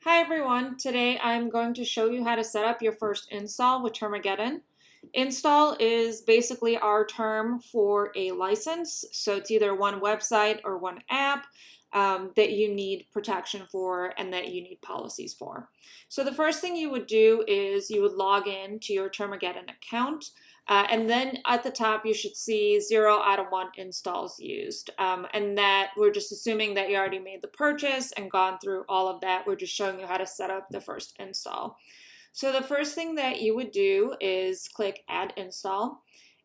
Hi everyone, today I'm going to show you how to set up your first install with Termageddon. Install is basically our term for a license, so it's either one website or one app that you need protection for and that you need policies for. So the first thing you would do is you would log in to your Termageddon account. And then at the top, you should see 0 out of 1 installs used. And that we're just assuming that you already made the purchase and gone through all of that. We're just showing you how to set up the first install. So the first thing that you would do is click Add Install.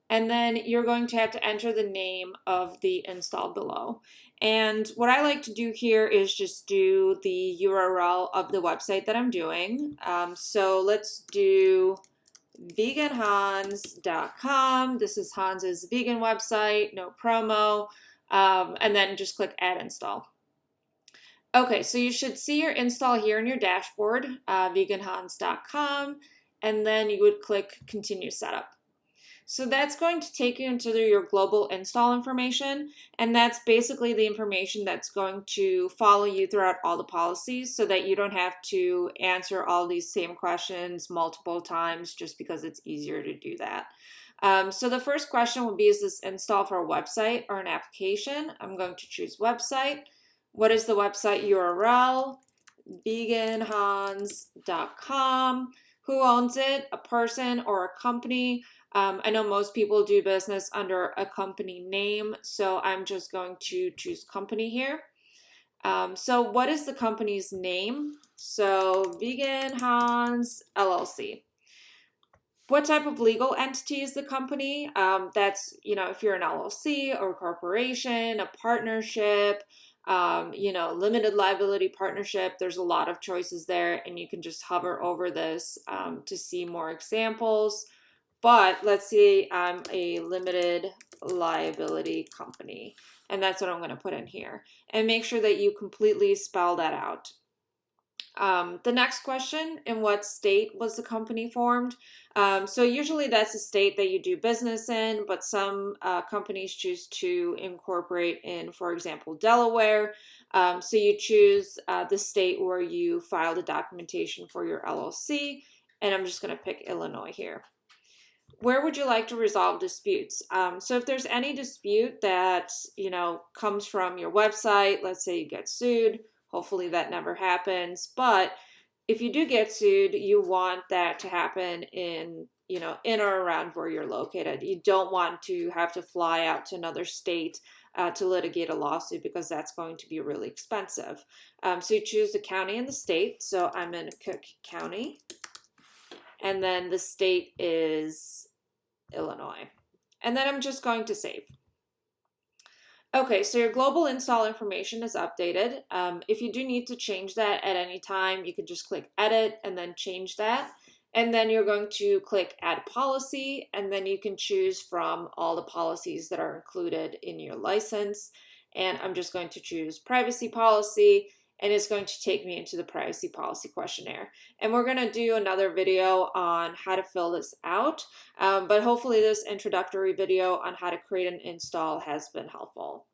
And then you're going to have to enter the name of the install below. And what I like to do here is just do the URL of the website that I'm doing. So let's do veganhans.com. This is Hans's vegan website, no promo. And then just click Add Install. Okay, so you should see your install here in your dashboard, veganhans.com, and then you would click Continue Setup. So that's going to take you into your global install information, and that's basically the information that's going to follow you throughout all the policies so that you don't have to answer all these same questions multiple times just because it's easier to do that. So the first question would be, is this install for a website or an application? I'm going to choose website. What is the website URL? veganhans.com. Who owns it? A person or a company? I know most people do business under a company name, so I'm just going to choose company here. So what is the company's name? So Vegan Hans LLC. What type of legal entity is the company? That's, if you're an LLC or a corporation, a partnership, limited liability partnership. There's a lot of choices there, and you can just hover over this to see more examples. But let's say I'm a limited liability company, and that's what I'm going to put in here. And make sure that you completely spell that out. The next question, in what state was the company formed? So usually that's a state that you do business in, but some companies choose to incorporate in, for example, Delaware. So you choose the state where you filed the documentation for your LLC, and I'm just going to pick Illinois here. Where would you like to resolve disputes? So if there's any dispute that, comes from your website, let's say you get sued, hopefully that never happens. But if you do get sued, you want that to happen in or around where you're located. You don't want to have to fly out to another state to litigate a lawsuit because that's going to be really expensive. So you choose the county and the state. So I'm in Cook County. And then the state is Illinois. And then I'm just going to save. Okay, so your global install information is updated. If you do need to change that at any time, you can just click Edit and then change that. And then you're going to click Add Policy, and then you can choose from all the policies that are included in your license. And I'm just going to choose Privacy Policy, and it's going to take me into the privacy policy questionnaire. And we're going to do another video on how to fill this out, but hopefully this introductory video on how to create an install has been helpful.